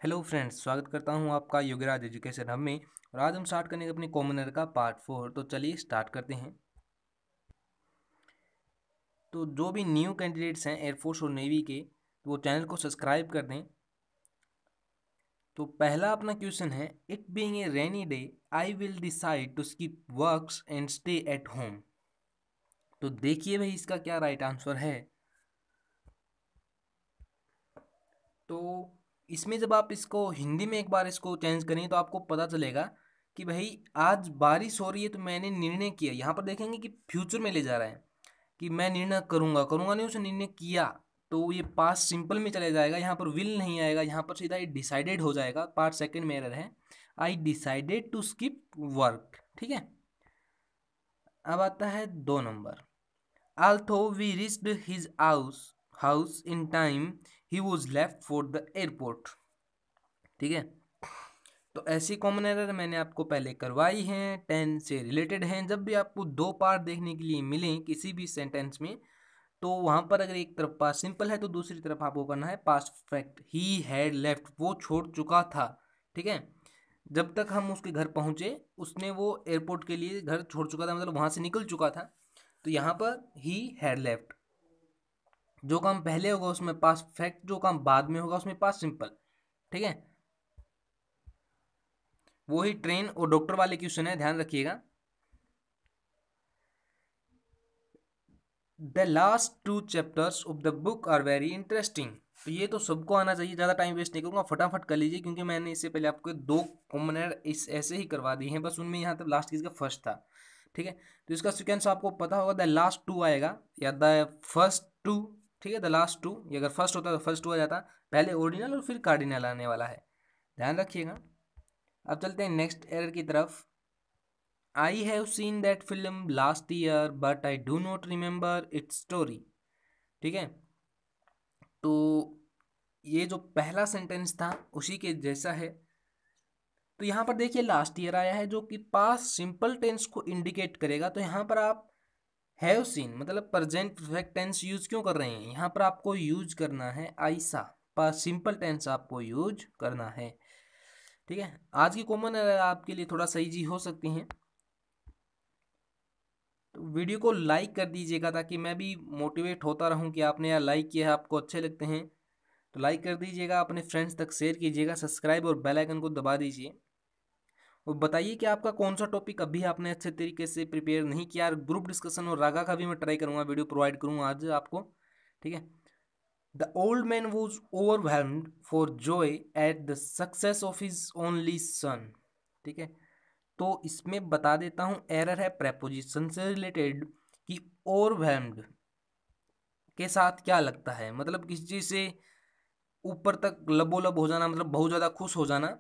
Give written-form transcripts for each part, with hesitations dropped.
Hello friends, स्वागत करता हूं आपका योगराज एजुकेशन हब में। और आज हम स्टार्ट करेंगे अपनी कॉमन एयर का पार्ट 4। तो चलिए स्टार्ट करते हैं। तो जो भी न्यू कैंडिडेट्स हैं एयरफोर्स और नेवी के, तो वो चैनल को सब्सक्राइब कर दें। तो पहला अपना क्वेश्चन है, it being a rainy day I will decide to skip works and stay at home. तो देखिए भाई इसका क्या राइट आंसर है। तो इसमें जब आप इसको हिंदी में एक बार इसको चेंज करें तो आपको पता चलेगा कि भाई आज बारिश हो रही है तो मैंने निर्णय किया। यहाँ पर देखेंगे कि फ्यूचर में ले जा रहा है कि मैं निर्णय करूंगा करूंगा नहीं, उसे निर्णय किया। तो ये पास्ट सिंपल में चले जाएगा, यहाँ पर विल नहीं आएगा, यहाँ पर सीधा ये डिसाइडेड हो जाएगा। पार्ट सेकंड में एरर है, I decided to skip work. ठीक है, अब आता है 2 number. Although we reached his house in time, he was left for the airport। ठीक है, तो ऐसी कॉमन एरर मैंने आपको पहले करवाई हैं, 10 से रिलेटेड हैं। जब भी आपको दो पार्ट देखने के लिए मिलें किसी भी सेंटेंस में, तो वहां पर अगर एक तरफ पास्ट सिंपल है तो दूसरी तरफ आपको करना है past perfect. He had left, वो छोड़ चुका था। ठीक है, जब तक हम उसके घर पहुंचे उसने वो एयरपोर्ट के लिए घर छोड़ चुका था, मतलब वहां से निकल चुका था। तो यहाँ पर ही हैड लेफ्ट, जो काम पहले होगा उसमें पास्ट परफेक्ट, जो काम बाद में होगा उसमें पास्ट सिंपल। ठीक है, वो ही ट्रेन और डॉक्टर वाले क्वेश्चन है, ध्यान रखिएगा। The last 2 chapters of the book are very interesting. तो ये तो सबको आना चाहिए, ज़्यादा टाइम वेस्ट नहीं करूँगा, फटाफट कर लीजिए, क्योंकि मैंने इससे पहले आपको 2 कॉमन इस ऐसे ही करवा दी हैं, बस उनमें यहाँ तक लास्ट किसका फर्स्ट था। ठीक है, तो इसका सिक्वेंस आपको पता होगा, द लास्ट 2 आएगा या द फर्स्ट 2। ठीक है, द लास्ट 2, ये अगर फर्स्ट होता तो फर्स्ट 2 आ जाता, पहले ऑर्डिनल और फिर कार्डिनल आने वाला है, ध्यान रखिएगा। अब चलते हैं नेक्स्ट एरर की तरफ। I have seen that film last year but I do not remember its story। ठीक है, तो ये जो पहला सेंटेंस था उसी के जैसा है। तो यहाँ पर देखिए लास्ट ईयर आया है जो कि पास्ट सिंपल टेंस को इंडिकेट करेगा। तो यहाँ पर आप हैव सीन मतलब प्रेजेंट परफेक्ट टेंस यूज क्यों कर रहे हैं, यहाँ पर आपको यूज करना है आइसा, पास्ट सिंपल टेंस आपको यूज करना है। ठीक है, आज की कॉमन आपके लिए थोड़ा सही जी हो सकती हैं, तो वीडियो को लाइक कर दीजिएगा ताकि मैं भी मोटिवेट होता रहूं कि आपने यार लाइक किया है, आपको अच्छे लगते हैं तो लाइक कर दीजिएगा, अपने फ्रेंड्स तक शेयर कीजिएगा, सब्सक्राइब और बेल आइकन को दबा दीजिए। और बताइए कि आपका कौन सा टॉपिक अभी आपने अच्छे तरीके से प्रिपेयर नहीं किया। ग्रुप डिस्कशन और रागा का भी मैं ट्राई करूँगा, वीडियो प्रोवाइड करूँगा आज आपको। ठीक है, the old man was overwhelmed for Joy at the success of his only son. ठीक है, तो इसमें बता देता हूं एरर है प्रेपोजिशन से रिलेटेड कि ओवरवेल्म्ड के साथ क्या लगता है, मतलब किसी चीज से ऊपर तक लबोलब हो जाना, मतलब बहुत ज्यादा खुश हो जाना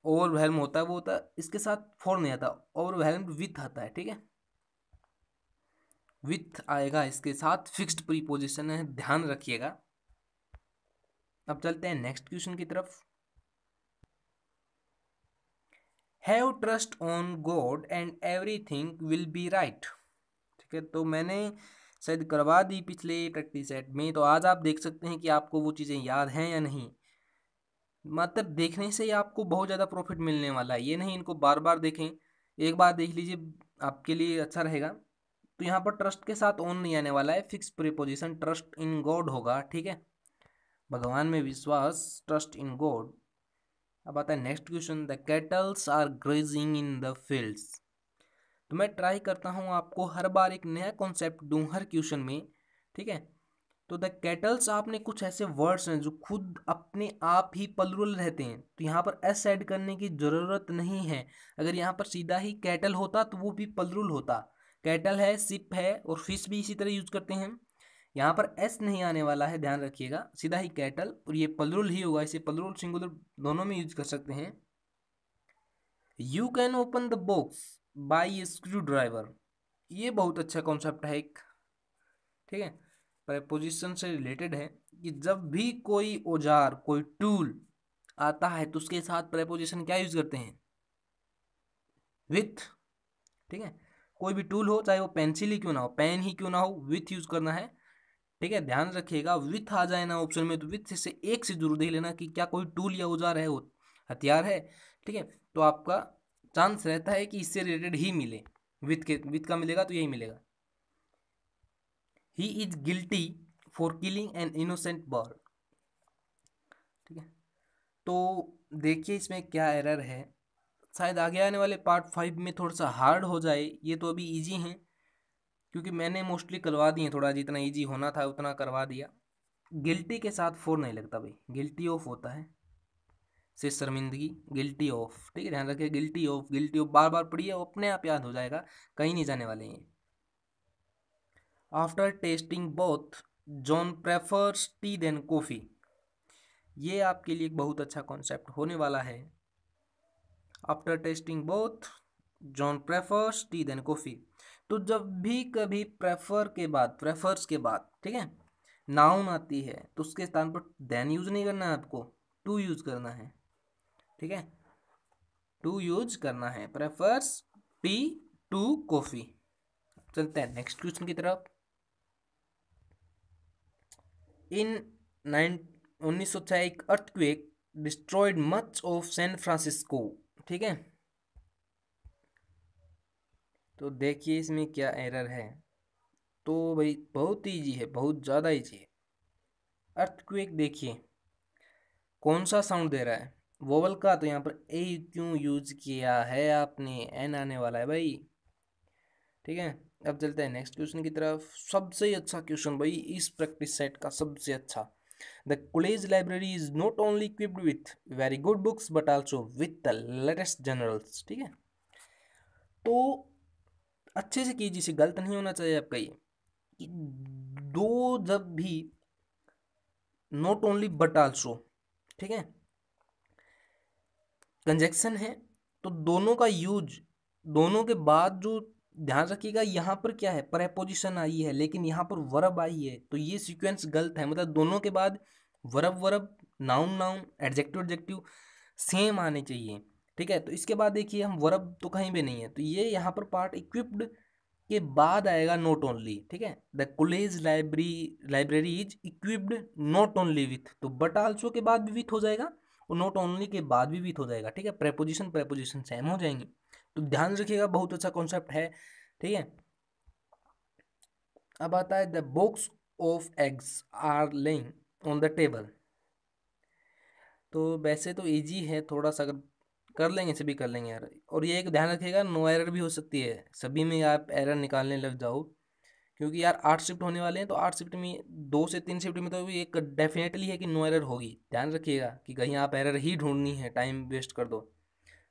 ओवरवेल्म होता है, वो होता है। इसके साथ फॉर नहीं आता, ओवरवेल्म्ड विथ आता है। ठीक है, विथ आएगा इसके साथ, फिक्स्ड प्रीपोजिशन है, ध्यान रखिएगा। अब चलते हैं नेक्स्ट क्वेश्चन की तरफ। Have trust on God and everything will be right. ठीक है, तो मैंने शायद करवा दी पिछले प्रैक्टिस सेट में, तो आज आप देख सकते हैं कि आपको वो चीज़ें याद हैं या नहीं। मतलब देखने से ही आपको बहुत ज़्यादा प्रॉफिट मिलने वाला है, ये नहीं इनको बार बार देखें, एक बार देख लीजिए आपके लिए अच्छा रहेगा। तो यहाँ पर ट्रस्ट के साथ ऑन नहीं आने वाला है, fix preposition trust in God होगा। ठीक है, भगवान में विश्वास, ट्रस्ट इन गॉड। अब आता है next question, the cattles are grazing in the fields. तो मैं ट्राई करता हूँ आपको हर बार एक नया कॉन्सेप्ट दूँ हर क्वेश्चन में। ठीक है, तो द कैटल्स, आपने कुछ ऐसे वर्ड्स हैं जो खुद अपने आप ही प्लुरल रहते हैं, तो यहाँ पर एस ऐड करने की ज़रूरत नहीं है। अगर यहाँ पर सीधा ही कैटल होता तो वो भी प्लुरल होता। कैटल है, शिप है और फिश भी इसी तरह यूज करते हैं। यहाँ पर एस नहीं आने वाला है, ध्यान रखिएगा, सीधा ही कैटल, और ये प्लुरल ही होगा, इसे प्लुरल सिंगुलर दोनों में यूज कर सकते हैं। You can open the box by A screw driver, ये बहुत अच्छा कॉन्सेप्ट है एक। ठीक है, प्रपोजिशन से रिलेटेड है कि जब भी कोई औजार कोई टूल आता है तो उसके साथ प्रपोजिशन क्या यूज करते हैं, विथ। ठीक है, कोई भी टूल हो, चाहे वो पेंसिल ही क्यों ना हो, पेन ही क्यों ना हो, विथ यूज करना है। ठीक है, ध्यान रखिएगा विथ आ जाए ना ऑप्शन में तो विथ से एक से जरूर देख लेना कि क्या कोई टूल या औजार है, वो हथियार है, ठीक है, तो आपका चांस रहता है कि इससे रिलेटेड ही मिले, विथ का मिलेगा तो यही मिलेगा। He is guilty for killing an innocent bird, ठीक है, तो देखिए इसमें क्या एरर है, शायद आगे आने वाले पार्ट 5 में थोड़ा सा हार्ड हो जाए, ये तो अभी इजी हैं क्योंकि मैंने मोस्टली करवा दिए, थोड़ा जितना इजी होना था उतना करवा दिया। गिल्टी के साथ फोर नहीं लगता भाई, गिल्टी ऑफ होता है, से शर्मिंदगी, गिल्टी ऑफ, ठीक है, ध्यान रखिए, गिल्टी ऑफ, गिल्टी ऑफ बार बार पढ़िए, वो अपने आप याद हो जाएगा, कहीं नहीं जाने वाले हैं। After testing both John prefers tea than coffee, ये आपके लिए एक बहुत अच्छा कॉन्सेप्ट होने वाला है। After testing both John prefers tea than coffee, तो जब भी कभी प्रेफर के बाद, प्रेफर्स के बाद, ठीक है, नाउन आती है तो उसके स्थान पर देन यूज नहीं करना है आपको, टू यूज करना है, ठीक है, टू यूज करना है, प्रेफर्स टी टू कॉफी। चलते हैं नेक्स्ट क्वेश्चन की तरफ। इन 1906 एक earthquake destroyed much of San Francisco, ठीक है, तो देखिए इसमें क्या एरर है, तो भाई बहुत ईजी है, बहुत ज़्यादा ईजी है। अर्थक्वेक देखिए कौन सा साउंड दे रहा है, वोवल का, तो यहाँ पर ए क्यों यूज किया है आपने, एन आने वाला है भाई, ठीक है। अब चलते हैं नेक्स्ट क्वेश्चन की तरफ, सबसे अच्छा क्वेश्चन भाई इस प्रैक्टिस सेट का, सबसे अच्छा। The college library is not only equipped with very good books but also with the latest journals, ठीक है, तो अच्छे से कीजिए, इसे गलत नहीं होना चाहिए आपका ये, कि दो जब भी नॉट ओनली बट आल्सो, ठीक है, कंजक्शन है, तो दोनों का यूज, दोनों के बाद जो, ध्यान रखिएगा यहाँ पर क्या है, प्रेपोजिशन आई है लेकिन यहाँ पर वर्ब आई है, तो ये सीक्वेंस गलत है, मतलब दोनों के बाद verb verb, noun noun, adjective adjective same आने चाहिए, ठीक है, तो इसके बाद देखिए हम वर्ब तो कहीं भी नहीं है, तो ये यहाँ पर पार्ट इक्विप्ड के बाद आएगा नॉट ओनली, ठीक है, the college library is equipped not only with, तो बट आल्सो के बाद भी विथ हो जाएगा और नॉट ओनली के बाद भी विथ हो जाएगा, ठीक है, प्रेपोजिशन प्रेपोजिशन सेम हो जाएंगे, तो ध्यान रखिएगा, बहुत अच्छा कॉन्सेप्ट है, ठीक है। अब आता है the box of eggs are laying on the table, तो वैसे तो इजी है थोड़ा सा, अगर कर लेंगे सभी कर लेंगे यार, और ये एक ध्यान रखिएगा नो एरर भी हो सकती है, सभी में आप एरर निकालने लग जाओ, क्योंकि यार 8 शिफ्ट होने वाले हैं, तो 8 शिफ्ट में 2 से 3 शिफ्ट में तो भी एक डेफिनेटली है कि नो एरर होगी, ध्यान रखिएगा कि कहीं आप एरर ही ढूंढनी है, टाइम वेस्ट कर दो।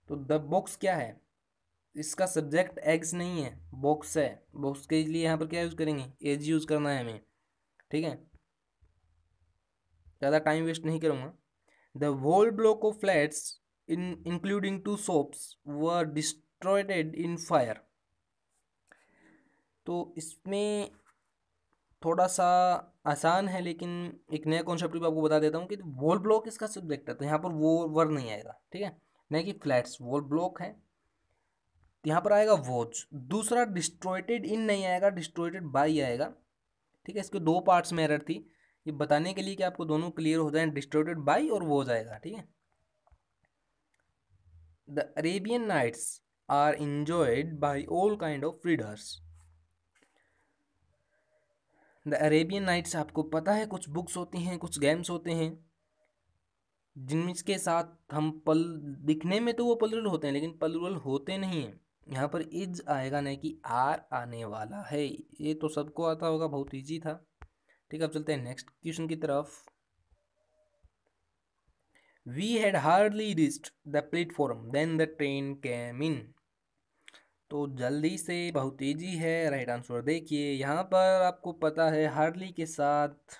तो द बॉक्स क्या है, इसका सब्जेक्ट एग्स नहीं है, बॉक्स है, बॉक्स के लिए यहाँ पर क्या यूज़ करेंगे, एज यूज़ करना है हमें, ठीक है, ज़्यादा टाइम वेस्ट नहीं करूँगा। The whole block of flats including 2 shops were destroyed in fire, तो इसमें थोड़ा सा आसान है लेकिन एक नया कॉन्सेप्ट भी आपको बता देता हूँ कि वॉल ब्लॉक इसका सब्जेक्ट है, तो यहाँ पर वो वर नहीं आएगा, ठीक है, नहीं कि फ्लैट्स, वॉल ब्लॉक है, तो यहाँ पर आएगा वॉच, दूसरा डिस्ट्रॉयटेड इन नहीं आएगा, डिस्ट्रॉयटेड बाई आएगा, ठीक है, इसके दो पार्ट्स में एरर थी, ये बताने के लिए कि आपको दोनों क्लियर हो जाए, डिस्ट्रॉयटेड बाई और वॉच आएगा, ठीक है। The Arabian nights are enjoyed by all kind of readers, the Arabian nights आपको पता है कुछ बुक्स होती हैं, कुछ गेम्स होते हैं जिनके साथ हम पल, दिखने में तो वो पलरल होते हैं लेकिन पलरल होते नहीं हैं, यहाँ पर इज आएगा नहीं कि आर आने वाला है, ये तो सबको आता होगा, बहुत इजी था, ठीक है। अब चलते हैं नेक्स्ट क्वेश्चन की तरफ। We had hardly reached the platform than the train came in, तो जल्दी से, बहुत इजी है, राइट आंसर देखिए, यहाँ पर आपको पता है हार्डली के साथ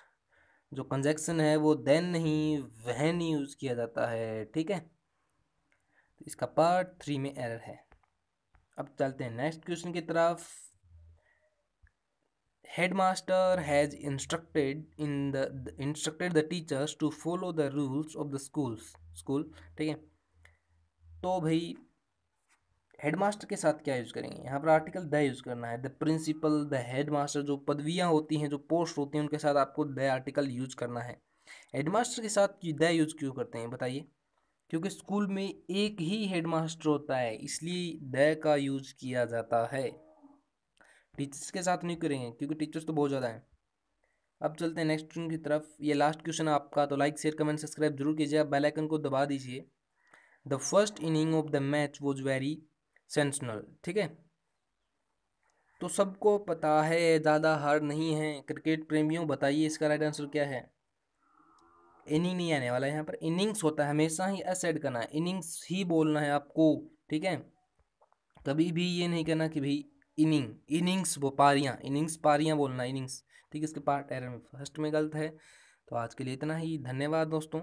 जो कंजक्शन है वो देन नहीं वहन यूज़ किया जाता है, ठीक है, तो इसका पार्ट 3 में एरर है। अब चलते हैं नेक्स्ट क्वेश्चन की तरफ। Headmaster has instructed the teachers to follow the rules of the school, ठीक है, तो भाई हेडमास्टर के साथ क्या यूज करेंगे, यहाँ पर आर्टिकल द यूज करना है। द प्रिंसिपल, द हेडमास्टर, जो पदवियाँ होती हैं, जो पोस्ट होती हैं, उनके साथ आपको द आर्टिकल यूज करना है। हेडमास्टर के साथ द यूज क्यों करते हैं बताइए? क्योंकि स्कूल में एक ही हेडमास्टर होता है, इसलिए द का यूज किया जाता है। टीचर्स के साथ नहीं करेंगे क्योंकि टीचर्स तो बहुत ज़्यादा हैं। अब चलते हैं नेक्स्ट क्वेश्चन की तरफ। ये लास्ट क्वेश्चन आपका, तो लाइक शेयर कमेंट सब्सक्राइब जरूर कीजिए, आप बेल आइकन को दबा दीजिए। The first inning of the match was very sensational, ठीक है। तो सबको पता है ज़्यादा हार्ड नहीं है। क्रिकेट प्रेमियों बताइए इसका राइट आंसर क्या है? इनिंग नहीं आने वाला है यहाँ पर, इनिंग्स होता है, हमेशा ही एस ऐड करना है, इनिंग्स ही बोलना है आपको, ठीक है। कभी भी ये नहीं कहना कि भाई इनिंग्स, वो पारियाँ, इनिंग्स पारियाँ बोलना, इनिंग्स, ठीक है। इसके पार्ट एरर में फर्स्ट में गलत है। तो आज के लिए इतना ही, धन्यवाद दोस्तों।